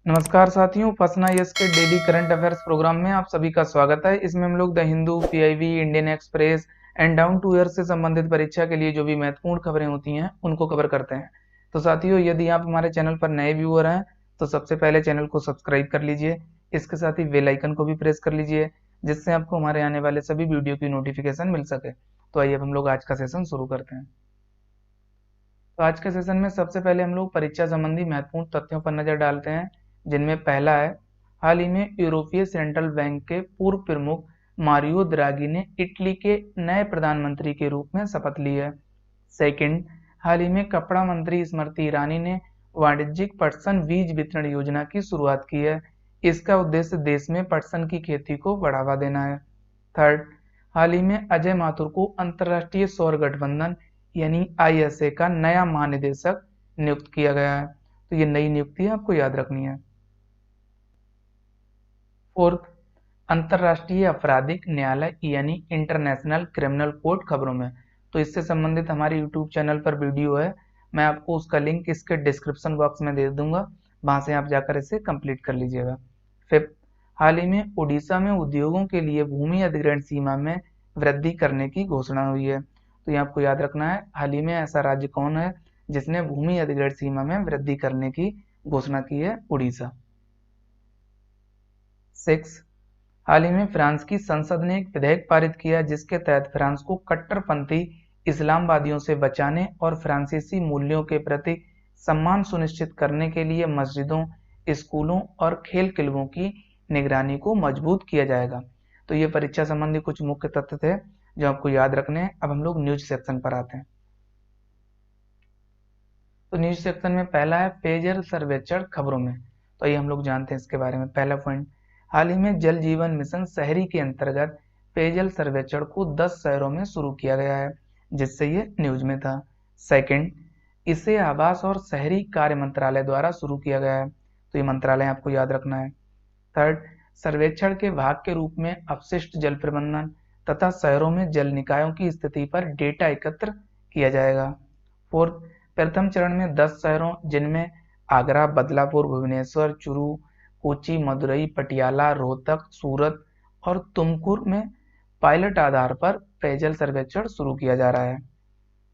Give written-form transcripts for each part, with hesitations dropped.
नमस्कार साथियों, फसना यस के डेली करंट अफेयर्स प्रोग्राम में आप सभी का स्वागत है। इसमें हम लोग the Hindu, PIB, Indian Express and Down to Earth से संबंधित परीक्षा के लिए जो भी महत्वपूर्ण खबरें होती हैं उनको कवर करते हैं। तो साथियों, यदि आप हमारे चैनल पर नए व्यूअर हैं तो सबसे पहले चैनल को सब्सक्राइब कर लीजिए। इसके साथ ही बेल आइकन को भी प्रेस कर लीजिए, जिससे आपको हमारे आने वाले सभी वीडियो की नोटिफिकेशन मिल सके। तो आइए अब हम लोग आज का सेशन शुरू करते हैं। तो आज के सेशन में सबसे पहले हम लोग परीक्षा संबंधी महत्वपूर्ण तथ्यों पर नजर डालते हैं, जिनमें पहला है, हाल ही में यूरोपीय सेंट्रल बैंक के पूर्व प्रमुख मारियो द्रागी ने इटली के नए प्रधानमंत्री के रूप में शपथ ली है। सेकंड, हाल ही में कपड़ा मंत्री स्मृति ईरानी ने वाणिज्यिक पटसन बीज वितरण योजना की शुरुआत की है। इसका उद्देश्य देश में पटसन की खेती को बढ़ावा देना है। थर्ड, हाल ही में अजय माथुर को अंतर्राष्ट्रीय सौर गठबंधन यानी आईएसए का नया महानिदेशक नियुक्त किया गया है। तो ये नई नियुक्ति आपको याद रखनी है। फोर्थ, अंतर्राष्ट्रीय आपराधिक न्यायालय यानी इंटरनेशनल क्रिमिनल कोर्ट खबरों में, तो इससे संबंधित हमारे यूट्यूब चैनल पर वीडियो है। मैं आपको उसका लिंक इसके डिस्क्रिप्शन बॉक्स में दे दूंगा, वहां से आप जाकर इसे कंप्लीट कर लीजिएगा। फिफ्थ, हाल ही में उड़ीसा में उद्योगों के लिए भूमि अधिग्रहण सीमा में वृद्धि करने की घोषणा हुई है। तो ये आपको याद रखना है, हाल ही में ऐसा राज्य कौन है जिसने भूमि अधिग्रहण सीमा में वृद्धि करने की घोषणा की है? उड़ीसा। 6, हाल ही में फ्रांस की संसद ने एक विधेयक पारित किया जिसके तहत फ्रांस को कट्टरपंथी इस्लामवादियों से बचाने और फ्रांसीसी मूल्यों के प्रति सम्मान सुनिश्चित करने के लिए मस्जिदों, स्कूलों और खेल क्लबों की निगरानी को मजबूत किया जाएगा। तो ये परीक्षा संबंधी कुछ मुख्य तथ्य थे जो आपको याद रखने हैं। अब हम लोग न्यूज सेक्शन पर आते हैं। तो न्यूज सेक्शन में पहला है पेयजल सर्वेक्षण खबरों में। तो ये हम लोग जानते हैं इसके बारे में। पहला पॉइंट, हाल ही में जल जीवन मिशन शहरी के अंतर्गत पेयजल सर्वेक्षण को 10 शहरों में शुरू किया गया है, जिससे ये न्यूज में था। सेकंड, इसे आवास और शहरी कार्य मंत्रालय द्वारा शुरू किया गया है। तो ये मंत्रालय आपको याद रखना है। थर्ड, सर्वेक्षण के भाग के रूप में अपशिष्ट जल प्रबंधन तथा शहरों में जल निकायों की स्थिति पर डेटा एकत्र किया जाएगा। फोर्थ, प्रथम चरण में 10 शहरों जिनमें आगरा, बदलापुर, भुवनेश्वर, चूरू, कोच्चि, मदुरई, पटियाला, रोहतक, सूरत और तुमकुर में पायलट आधार पर पेयजल सर्वेक्षण शुरू किया जा रहा है।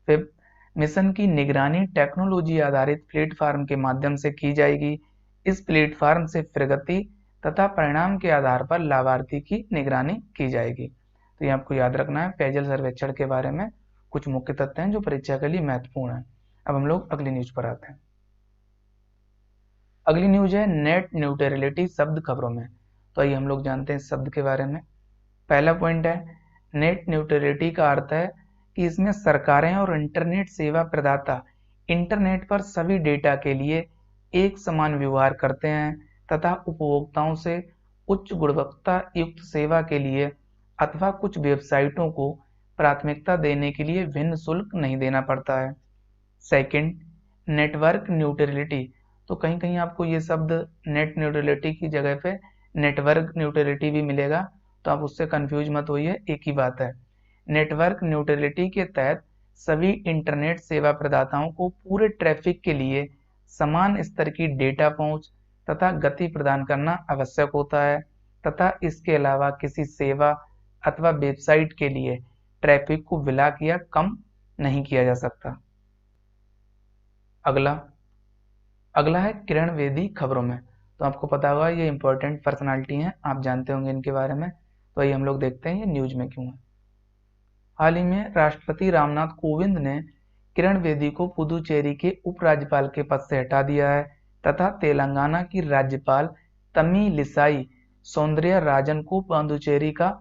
फिफ्थ, मिशन की निगरानी टेक्नोलॉजी आधारित प्लेटफार्म के माध्यम से की जाएगी। इस प्लेटफार्म से प्रगति तथा परिणाम के आधार पर लाभार्थी की निगरानी की जाएगी। तो ये आपको याद रखना है। पेयजल सर्वेक्षण के बारे में कुछ मुख्य तथ्य हैं जो परीक्षा के लिए महत्वपूर्ण है। अब हम लोग अगली न्यूज पर आते हैं। अगली न्यूज है नेट न्यूट्रलिटी शब्द खबरों में। तो आइए हम लोग जानते हैं इस शब्द के बारे में। पहला पॉइंट है, नेट न्यूट्रलिटी का अर्थ है कि इसमें सरकारें और इंटरनेट सेवा प्रदाता इंटरनेट पर सभी डेटा के लिए एक समान व्यवहार करते हैं तथा उपभोक्ताओं से उच्च गुणवत्ता युक्त सेवा के लिए अथवा कुछ वेबसाइटों को प्राथमिकता देने के लिए भिन्न शुल्क नहीं देना पड़ता है। Second, network neutrality. तो कहीं कहीं आपको ये शब्द नेट न्यूट्रलिटी की जगह पे नेटवर्क न्यूट्रलिटी भी मिलेगा, तो आप उससे कंफ्यूज मत होइए, एक ही बात है। नेटवर्क न्यूट्रलिटी के तहत सभी इंटरनेट सेवा प्रदाताओं को पूरे ट्रैफिक के लिए समान स्तर की डेटा पहुंच तथा गति प्रदान करना आवश्यक होता है तथा इसके अलावा किसी सेवा अथवा वेबसाइट के लिए ट्रैफिक को विलाक या कम नहीं किया जा सकता। अगला अगला है किरण बेदी खबरों में। तो आपको पता होगा ये इंपॉर्टेंट पर्सनालिटी हैं, आप जानते होंगे इनके बारे में। तो आइए हम लोग देखते हैं ये न्यूज में क्यों है। हाल ही में राष्ट्रपति रामनाथ कोविंद ने किरण बेदी को पुदुचेरी के उपराज्यपाल के पद से हटा दिया है तथा तेलंगाना की राज्यपाल तमिलिसाई सौंदर्यराजन को पुदुचेरी का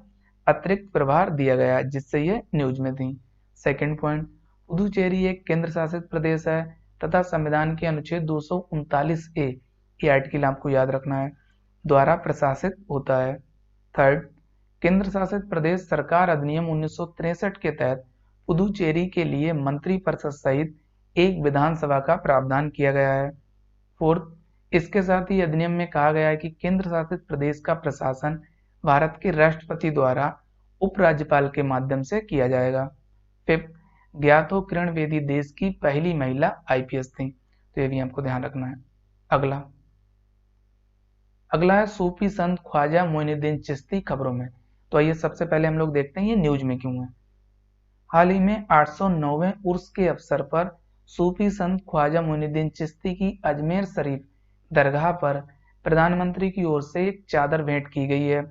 अतिरिक्त प्रभार दिया गया, जिससे ये न्यूज में थी। सेकंड पॉइंट, पुदुचेरी एक केंद्र शासित प्रदेश है तथा संविधान के अनुच्छेद 239A की आर्टिकल आपको याद रखना है द्वारा प्रशासित होता है। थर्ड, केंद्र शासित प्रदेश सरकार अधिनियम 1963 के तहत पुदुचेरी के लिए मंत्री परिषद सहित एक विधानसभा का प्रावधान किया गया है। फोर्थ, इसके साथ ही अधिनियम में कहा गया है कि केंद्र शासित प्रदेश का प्रशासन भारत के राष्ट्रपति द्वारा उपराज्यपाल के माध्यम से किया जाएगा। फिफ्थ, ज्ञात हो किरण बेदी देश की पहली महिला आईपीएस थी, तो ये भी आपको ध्यान रखना है। अगला अगला है सूफी संत ख्वाजा मोइनुद्दीन चिश्ती खबरों में। तो आइए सबसे पहले हम लोग देखते हैं ये न्यूज में क्यों है। हाल ही में 809वें उर्स के अवसर पर सूफी संत ख्वाजा मोइनुद्दीन चिश्ती की अजमेर शरीफ दरगाह पर प्रधानमंत्री की ओर से एक चादर भेंट की गई है।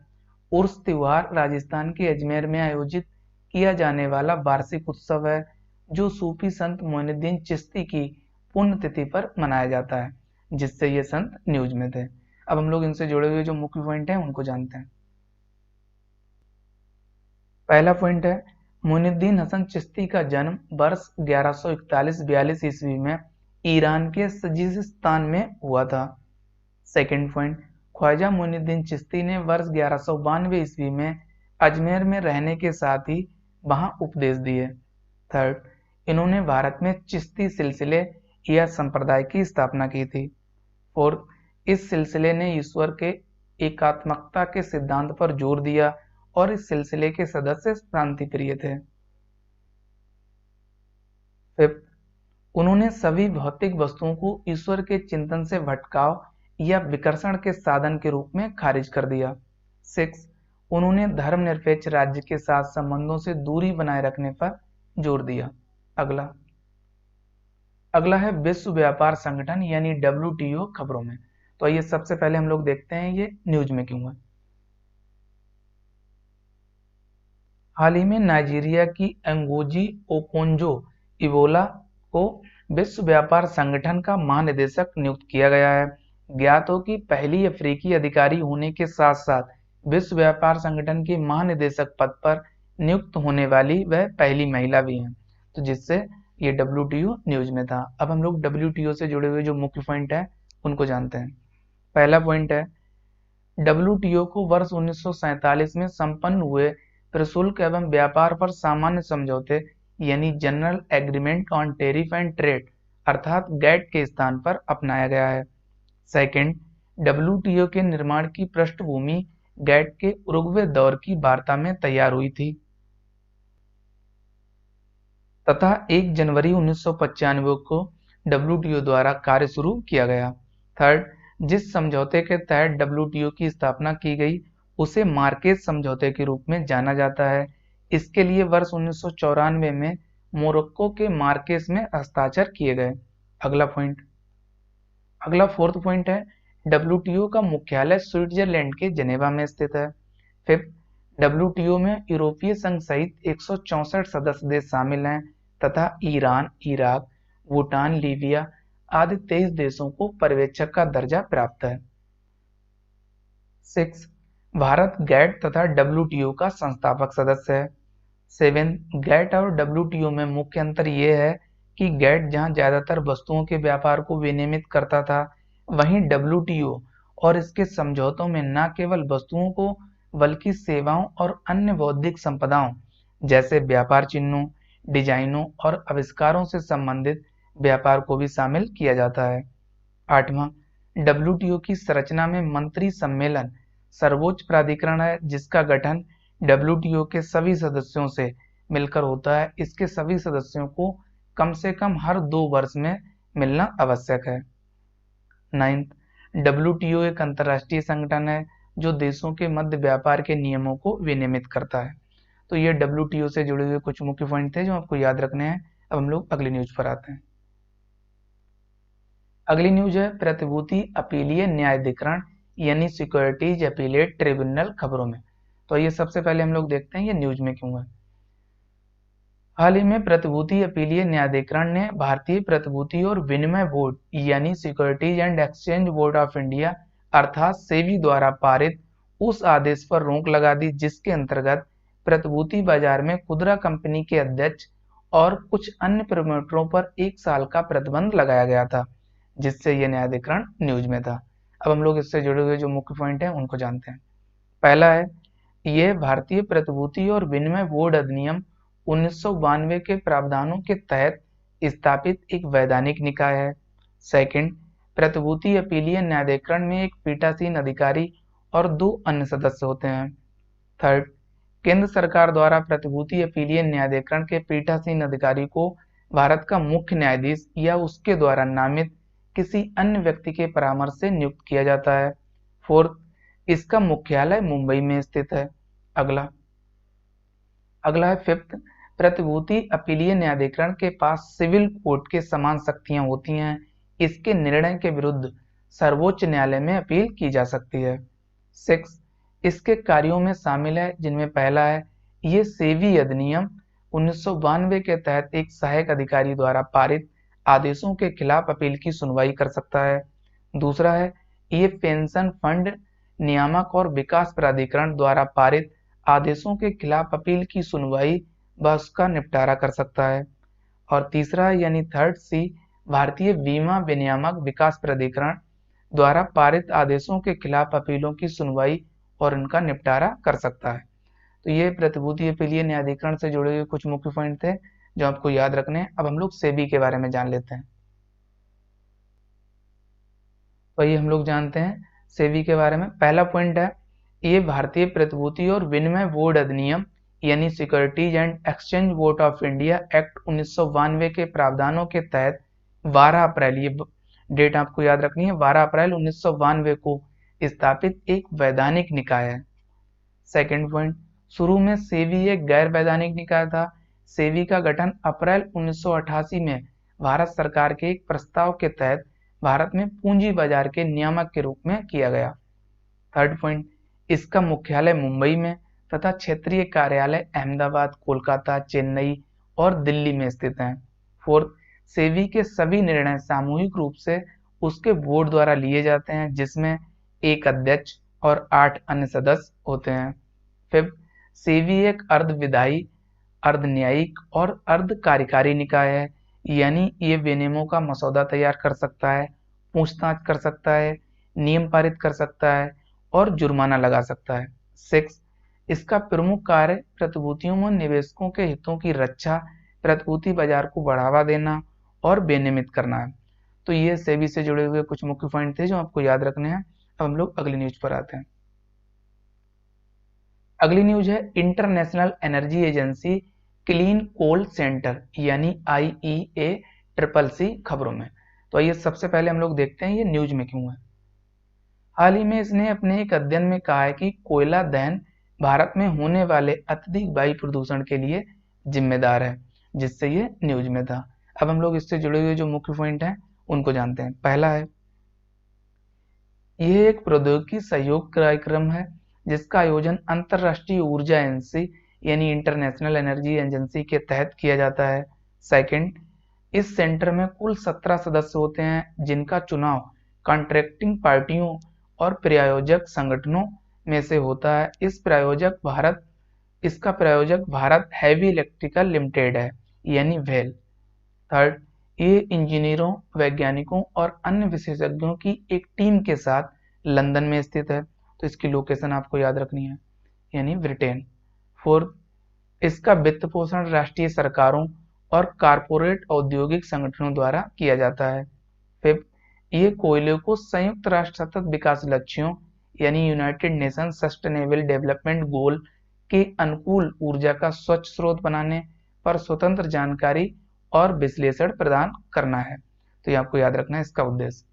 उर्स त्योहार राजस्थान के अजमेर में आयोजित किया जाने वाला वार्षिक उत्सव है जो सूफी संत मोइनुद्दीन चिश्ती की पुण्यतिथि पर मनाया जाता है, जिससे ये संत न्यूज में थे। अब हम लोग इनसे जुड़े हुए जो मुख्य पॉइंट हैं उनको जानते हैं। पहला पॉइंट है मोइनुद्दीन हसन चिश्ती का जन्म वर्ष 1141-42 ईस्वी में ईरान के सजीस्तान में हुआ था। सेकंड पॉइंट, ख्वाजा मोइनुद्दीन चिश्ती ने वर्ष 1192 ईस्वी में अजमेर में रहने के साथ ही वहां उपदेश दिए। थर्ड, इन्होंने भारत में चिश्ती सिलसिले या संप्रदाय की स्थापना की थी। फोर्थ, इस सिलसिले ने ईश्वर के एकात्मकता के सिद्धांत पर जोर दिया और इस सिलसिले के सदस्य शांति प्रिय थे। फिफ्थ, उन्होंने सभी भौतिक वस्तुओं को ईश्वर के चिंतन से भटकाव या विकर्षण के साधन के रूप में खारिज कर दिया। सिक्स, उन्होंने धर्मनिरपेक्ष राज्य के साथ संबंधों से दूरी बनाए रखने पर जोर दिया। अगला है विश्व व्यापार संगठन यानी WTO खबरों में। तो आइए सबसे पहले हम लोग देखते हैं ये न्यूज में क्यों है। हाल ही में नाइजीरिया की एंगोजी ओकोंजो इबोला को विश्व व्यापार संगठन का महानिदेशक नियुक्त किया गया है। ज्ञात हो कि पहली अफ्रीकी अधिकारी होने के साथ साथ विश्व व्यापार संगठन के महानिदेशक पद पर नियुक्त होने वाली वह पहली महिला भी हैं, तो जिससे ये WTO न्यूज में था। अब हम लोग WTO से जुड़े हुए जो मुख्य पॉइंट है उनको जानते हैं। पहला पॉइंट है WTO को वर्ष 1947 में संपन्न हुए प्रशुल्क एवं व्यापार पर सामान्य समझौते यानी general agreement on tariff and trade अर्थात गैट के स्थान पर अपनाया गया है। सेकंड, WTO के निर्माण की पृष्ठभूमि गैट के उरुग्वे दौर की वार्ता में तैयार हुई थी तथा 1 जनवरी 1995 को WTO द्वारा कार्य शुरू किया गया। थर्ड, जिस समझौते के तहत WTO की स्थापना की गई उसे मार्केज समझौते के रूप में जाना जाता है। इसके लिए वर्ष 1994 में मोरक्को के मार्केज में हस्ताक्षर किए गए। अगला फोर्थ पॉइंट है WTO का मुख्यालय स्विट्जरलैंड के जेनेवा में स्थित है। फिफ्थ, WTO में यूरोपीय संघ सहित 164 सदस्य देश शामिल हैं तथा ईरान, इराक, भूटान, लीबिया आदि 23 देशों को पर्यवेक्षक का दर्जा प्राप्त है। 6, भारत गैट तथा WTO का संस्थापक सदस्य है। 7, गैट और WTO में मुख्य अंतर यह है कि गैट जहां ज्यादातर वस्तुओं के व्यापार को विनियमित करता था, वहीं WTO और इसके समझौतों में न केवल वस्तुओं को बल्कि सेवाओं और अन्य बौद्धिक संपदाओं जैसे व्यापार चिन्हों, डिजाइनों और आविष्कारों से संबंधित व्यापार को भी शामिल किया जाता है। 8वां, WTO की संरचना में मंत्री सम्मेलन सर्वोच्च प्राधिकरण है जिसका गठन WTO के सभी सदस्यों से मिलकर होता है। इसके सभी सदस्यों को कम से कम हर 2 वर्ष में मिलना आवश्यक है। 9th, WTO एक अंतर्राष्ट्रीय संगठन है जो देशों के मध्य व्यापार के नियमों को विनियमित करता है। तो ये WTO से जुड़े हुए कुछ मुख्य पॉइंट थे जो आपको याद रखने हैं। अब हम लोग अगली न्यूज पर आते हैं। अगली न्यूज है प्रतिभूति अपीलीय न्यायाधिकरण यानी सिक्योरिटीज अपीलेट ट्रिब्यूनल खबरों में। तो ये सबसे पहले हम लोग देखते हैं ये न्यूज में क्यों है। हाल ही में प्रतिभूति अपीलीय न्यायाधिकरण ने भारतीय प्रतिभूति और विनिमय बोर्ड यानी securities and exchange board of India अर्थात सेबी द्वारा पारित उस आदेश पर रोक लगा दी जिसके अंतर्गत प्रतिभूति बाजार में खुदरा कंपनी के अध्यक्ष और कुछ अन्य प्रमोटरों पर 1 साल का प्रतिबंध लगाया गया था, जिससे यह न्यायाधिकरण न्यूज में था। अब हम लोग इससे जुड़े हुए जो मुख्य पॉइंट हैं उनको जानते हैं। पहला है यह भारतीय प्रतिभूति और विनिमय बोर्ड अधिनियम 1992 के प्रावधानों के तहत स्थापित एक वैधानिक निकाय है। सेकंड, प्रतिभूति अपीलीय न्यायाधिकरण में एक पीठासीन अधिकारी और 2 अन्य सदस्य होते हैं। थर्ड, केंद्र सरकार द्वारा प्रतिभूति अपीलीय न्यायाधिकरण के पीठासीन अधिकारी को भारत का मुख्य न्यायाधीश या उसके द्वारा नामित किसी अन्य व्यक्ति के परामर्श से नियुक्त किया जाता है। फोर्थ, इसका मुख्यालय मुंबई में स्थित है। अगला अगला है फिफ्थ, प्रतिभूति अपीलीय न्यायाधिकरण के पास सिविल कोर्ट के समान शक्तियां होती हैं। इसके निर्णय के विरुद्ध सर्वोच्च न्यायालय में अपील की जा सकती है। सिक्स, इसके कार्यों में शामिल है जिनमें पहला है, ये सेबी अधिनियम 1992 के तहत एक सहायक अधिकारी द्वारा पारित आदेशों के खिलाफ अपील की सुनवाई कर सकता है। दूसरा है, ये पेंशन फंड नियामक और विकास प्राधिकरण द्वारा पारित आदेशों के खिलाफ अपील की सुनवाई व उसका निपटारा कर सकता है। और तीसरा यानी थर्ड सी, भारतीय बीमा विनियामक विकास प्राधिकरण द्वारा पारित आदेशों के खिलाफ अपीलों की सुनवाई और उनका निपटारा कर सकता है। तो ये प्रतिभूति अपीलीय न्यायाधिकरण से जुड़े हुए कुछ मुख्य पॉइंट थे जो आपको याद रखने हैं। अब हम लोग सेबी के बारे में जान लेते हैं। वही हम लोग जानते हैं सेबी के बारे में। पहला पॉइंट है, ये भारतीय प्रतिभूति और विनिमय बोर्ड अधिनियम यानी securities and exchange board of India act 1992 के प्रावधानों के तहत 12 अप्रैल, ये डेट आपको याद रखनी है, 12 अप्रैल 1992 को स्थापित एक वैधानिक निकाय है। सेकंड पॉइंट, शुरू में सेबी एक गैर वैधानिक निकाय था। सेबी का गठन अप्रैल 1988 में भारत सरकार के एक प्रस्ताव के तहत भारत में पूंजी बाजार के नियामक के रूप में किया गया। थर्ड पॉइंट, इसका मुख्यालय मुंबई में तथा क्षेत्रीय कार्यालय अहमदाबाद, कोलकाता, चेन्नई और दिल्ली में स्थित हैं। फोर्थ, सेबी के सभी निर्णय सामूहिक रूप से उसके बोर्ड द्वारा लिए जाते हैं जिसमें एक अध्यक्ष और 8 अन्य सदस्य होते हैं। फिफ्थ, सेबी एक अर्धविधायी, अर्ध न्यायिक और अर्ध कार्यकारी निकाय है, यानी ये विनियमों का मसौदा तैयार कर सकता है, पूछताछ कर सकता है, नियम पारित कर सकता है और जुर्माना लगा सकता है। सिक्स, इसका प्रमुख कार्य प्रतिभूतियों में निवेशकों के हितों की रक्षा, प्रतिभूति बाजार को बढ़ावा देना और विनियमित करना है। तो ये सेबी से जुड़े हुए कुछ मुख्य पॉइंट थे जो आपको याद रखने हैं। अब हम लोग अगली न्यूज पर आते हैं। अगली न्यूज है, International Energy Agency Clean Coal Centre यानी IEA-CCC खबरों में। तो आइए सबसे पहले हम लोग देखते हैं ये न्यूज में क्यों है। हाल ही में इसने अपने एक अध्ययन में कहा है कि कोयला दहन भारत में होने वाले अत्यधिक वायु प्रदूषण के लिए जिम्मेदार है, जिससे ये न्यूज में था। अब हम लोग इससे जुड़े हुए जो मुख्य पॉइंट हैं उनको जानते हैं। पहला है, यह एक प्रौद्योगिकी सहयोग कार्यक्रम है जिसका आयोजन अंतरराष्ट्रीय ऊर्जा एजेंसी यानी इंटरनेशनल एनर्जी एजेंसी के तहत किया जाता है। सेकंड, इस सेंटर में कुल 17 सदस्य होते हैं जिनका चुनाव कॉन्ट्रैक्टिंग पार्टियों और प्रायोजक संगठनों में से होता है। इसका प्रायोजक भारत हैवी इलेक्ट्रिकल लिमिटेड है यानी वेल। थर्ड, ये इंजीनियरों, वैज्ञानिकों और अन्य विशेषज्ञों की एक टीम के साथ लंदन में स्थित है, तो इसकी लोकेशन आपको याद रखनी है यानी ब्रिटेन। फोर्थ, इसका वित्त पोषण राष्ट्रीय सरकारों और कारपोरेट औद्योगिक संगठनों द्वारा किया जाता है। फिफ्थ, ये कोयले को संयुक्त राष्ट्र सतत विकास लक्ष्यों यानी United nation sustainable development goal के अनुकूल ऊर्जा का स्वच्छ स्रोत बनाने पर स्वतंत्र जानकारी और विश्लेषण प्रदान करना है। तो ये आपको याद रखना है इसका उद्देश्य।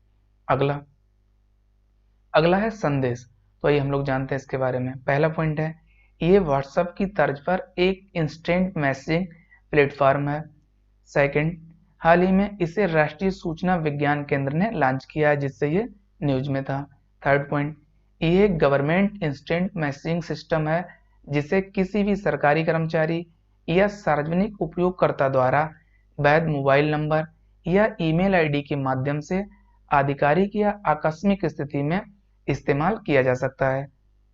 अगला है संदेश। तो ये हम लोग जानते हैं इसके बारे में। पहला पॉइंट है, ये व्हाट्सएप की तर्ज पर एक इंस्टेंट मैसेजिंग प्लेटफॉर्म है। सेकंड, हाल ही में इसे राष्ट्रीय सूचना विज्ञान केंद्र ने लॉन्च किया है जिससे ये न्यूज में था। थर्ड पॉइंट, ये एक गवर्नमेंट इंस्टेंट मैसेजिंग सिस्टम है जिसे किसी भी सरकारी कर्मचारी या सार्वजनिक उपयोगकर्ता द्वारा वैध मोबाइल नंबर या ईमेल आईडी के माध्यम से आधिकारिक या आकस्मिक स्थिति में इस्तेमाल किया जा सकता है।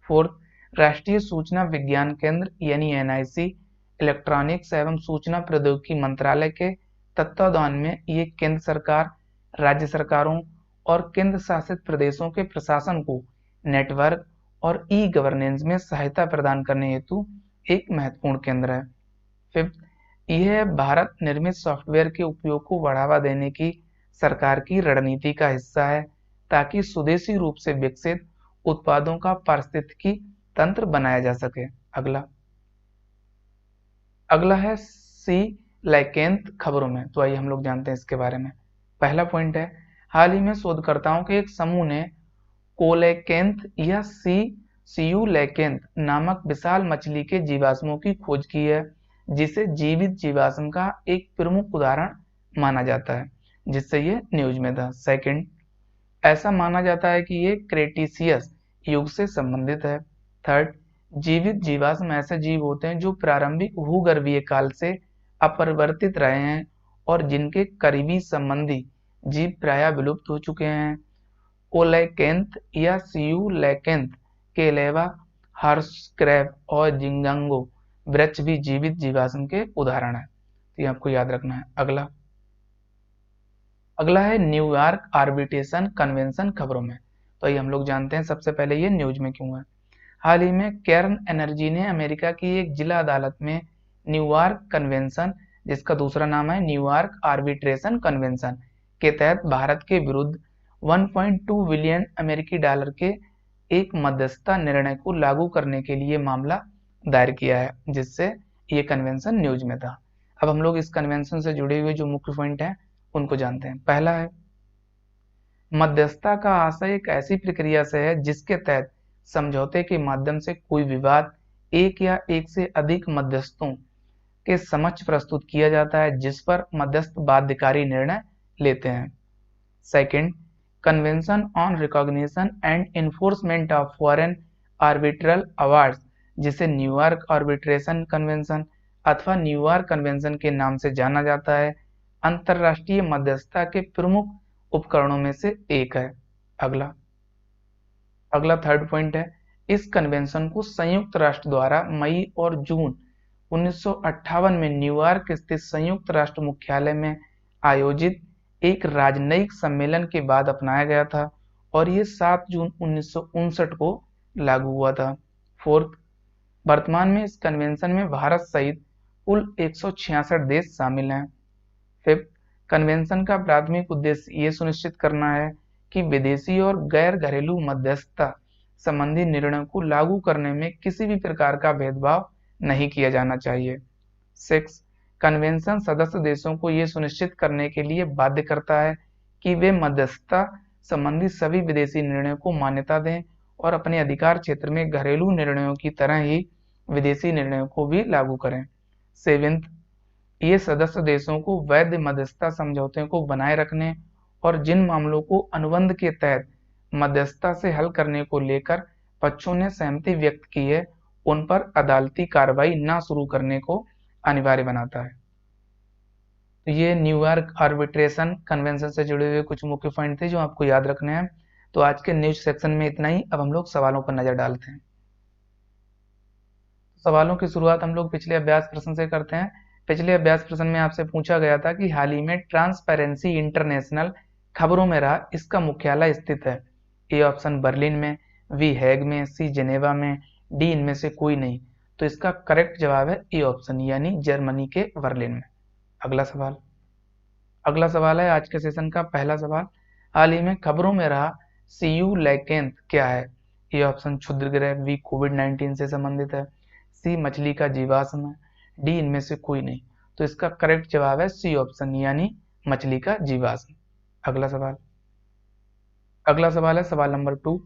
फोर्थ, राष्ट्रीय सूचना विज्ञान केंद्र यानी NIC इलेक्ट्रॉनिक्स एवं सूचना प्रौद्योगिकी मंत्रालय के तत्वावधान में ये केंद्र सरकार, राज्य सरकारों और केंद्र शासित प्रदेशों के प्रशासन को नेटवर्क और ई-गवर्नेंस में सहायता प्रदान करने हेतु एक महत्वपूर्ण केंद्र है। फिफ्थ, यह भारत निर्मित सॉफ्टवेयर के उपयोग को बढ़ावा देने की सरकार की रणनीति का हिस्सा है ताकि स्वदेशी रूप से विकसित उत्पादों का पारिस्थितिकी तंत्र बनाया जा सके। अगला है सी लाइकेंथ खबरों में। तो आइए हम लोग जानते हैं इसके बारे में। पहला पॉइंट है, हाल ही में शोधकर्ताओं के एक समूह ने कोलेकेंथ या सियुलेकेंथ नामक विशाल मछली के जीवाश्मों की खोज की है, जिसे जीवित जीवाश्म का एक प्रमुख उदाहरण माना जाता है, जिससे ये न्यूज में था। सेकंड, ऐसा माना जाता है कि ये क्रेटिसियस युग से संबंधित है। थर्ड, जीवित जीवाश्म ऐसे जीव होते हैं जो प्रारंभिक भूगर्भीय काल से अपरिवर्तित रहे हैं और जिनके करीबी संबंधी जीव प्रायः विलुप्त हो चुके हैं। कोलेकेंथ या सियुलेकेंथ के अलावा हर्सक्रैब और जिंगांगो वृक्ष भी जीवित जीवाश्म के उदाहरण हैं, तो ये आपको याद रखना है। अगला है न्यूयॉर्क आर्बिट्रेशन कन्वेंशन खबरों में। तो ये हम लोग जानते हैं सबसे पहले ये न्यूज में क्यों है। हाल ही में केर्न एनर्जी ने अमेरिका की एक जिला अदालत में न्यूयॉर्क कन्वेंशन, जिसका दूसरा नाम है न्यूयॉर्क आर्बिट्रेशन कन्वेंशन, के तहत भारत के विरुद्ध 1.2 बिलियन अमेरिकी डॉलर के एक मध्यस्थता निर्णय को लागू करने के लिए मामला दायर किया है, जिससे ये कन्वेंशन न्यूज में था। अब हम लोग इस कन्वेंशन से जुड़े हुए जो मुख्य पॉइंट हैं उनको जानते हैं। पहला है, मध्यस्थता का आशय एक ऐसी प्रक्रिया से है जिसके तहत समझौते के माध्यम से कोई विवाद एक या एक से अधिक मध्यस्थों के समक्ष प्रस्तुत किया जाता है, जिस पर मध्यस्थ बाध्यकारी निर्णय लेते हैं। Second, convention on recognition and enforcement of foreign arbitral awards, जिसे न्यूयॉर्क आर्बिट्रेशन कन्वेंशन अथवा न्यूयॉर्क कन्वेंशन के नाम से जाना जाता है, अंतरराष्ट्रीय मध्यस्थता के प्रमुख उपकरणों में से एक है। अगला थर्ड पॉइंट है, इस कन्वेंशन को संयुक्त राष्ट्र द्वारा मई और जून 1958 में न्यूयॉर्क स्थित संयुक्त राष्ट्र मुख्यालय में आयोजित एक राजनयिक सम्मेलन के बाद अपनाया गया था और ये 7 जून 1959 को लागू हुआ था। फोर्थ, वर्तमान में इस कन्वेंशन में भारत सहित कुल 166 देश शामिल हैं। फिफ्थ, कन्वेंशन का प्राथमिक उद्देश्य ये सुनिश्चित करना है कि विदेशी और गैर घरेलू मध्यस्थता संबंधी निर्णयों को लागू करने में किसी भी प्रकार का भेदभाव नहीं किया जाना चाहिए। 6, कन्वेंशन सदस्य देशों को ये सुनिश्चित करने के लिए बाध्य करता है कि वे मध्यस्थता संबंधी सभी विदेशी निर्णयों को मान्यता दें और अपने अधिकार क्षेत्र में घरेलू निर्णयों की तरह ही विदेशी निर्णयों को भी लागू करें। 7, ये सदस्य देशों को वैध मध्यस्थता समझौते को बनाए रखने और जिन मामलों को अनुबंध के तहत मध्यस्थता से हल करने को लेकर पक्षों ने सहमति व्यक्त की है, उन पर अदालती कार्रवाई न शुरू करने को अनिवार्य बनाता है। तो ये न्यूयॉर्क आर्बिट्रेशन कन्वेंशन से जुड़े हुए कुछ मुख्य पॉइंट थे जो आपको याद रखने हैं। तो आज के न्यूज सेक्शन में इतना ही। अब हम लोग सवालों पर नजर डालते हैं। सवालों की शुरुआत हम लोग पिछले अभ्यास प्रश्न से करते हैं। पिछले अभ्यास प्रश्न में आपसे पूछा गया था कि हाल ही में ट्रांसपेरेंसी इंटरनेशनल खबरों में रहा, इसका मुख्यालय स्थित है। ए ऑप्शन बर्लिन में, बी हैग में, सी जेनेवा में, डी इनमें से कोई नहीं। तो इसका करेक्ट जवाब है ए ऑप्शन, यानी जर्मनी के बर्लिन में। अगला सवाल है आज के सेशन का पहला सवाल। हाल ही में खबरों में रहा सियुलेकेंथ क्या है? ए ऑप्शन क्षुद्रग्रह, बी कोविड-19 से संबंधित है, सी मछली का जीवाश्म है, डी इनमें से कोई नहीं। तो इसका करेक्ट जवाब है सी ऑप्शन, यानी मछली का जीवाश्म। अगला सवाल है सवाल नंबर 2।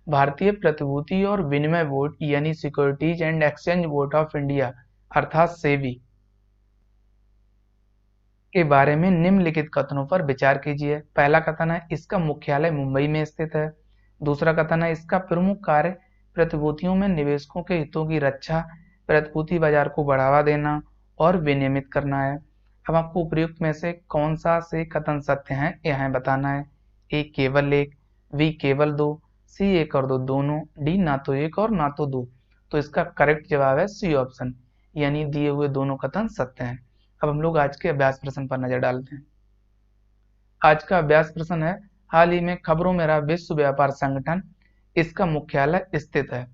भारतीय प्रतिभूति और विनिमय बोर्ड यानी securities and exchange board of India अर्थात सेबी के बारे में निम्नलिखित कथनों पर विचार कीजिए। पहला कथन है इसका मुख्यालय मुंबई में स्थित है। दूसरा कथन है इसका प्रमुख कार्य प्रतिभूतियों में निवेशकों के हितों की रक्षा, प्रतिभूति बाजार को बढ़ावा देना और विनियमित करना है। अब आपको उपयुक्त में से कौन सा से कथन सत्य है यह बताना है। ए केवल एक, बी केवल दो, सी एक और दो दोनों, डी ना तो एक और ना तो दो। तो इसका करेक्ट जवाब है सी ऑप्शन, यानी दिए हुए दोनों कथन सत्य हैं। अब हम लोग आज के अभ्यास प्रश्न पर नजर डालते हैं। आज का अभ्यास प्रश्न है हाल ही में खबरों में रहा विश्व व्यापार संगठन, इसका मुख्यालय स्थित है।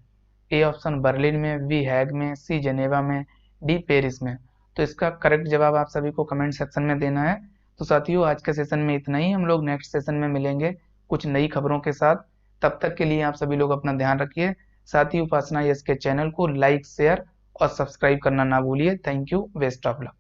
ए ऑप्शन बर्लिन में, बी हैग में, सी जेनेवा में, डी पेरिस में। तो इसका करेक्ट जवाब आप सभी को कमेंट सेक्शन में देना है। तो साथियों आज के सेशन में इतना ही। हम लोग नेक्स्ट सेशन में मिलेंगे कुछ नई खबरों के साथ। तब तक के लिए आप सभी लोग अपना ध्यान रखिए। साथ ही उपासना यस के चैनल को लाइक, शेयर और सब्सक्राइब करना ना भूलिए। Thank you, best of luck.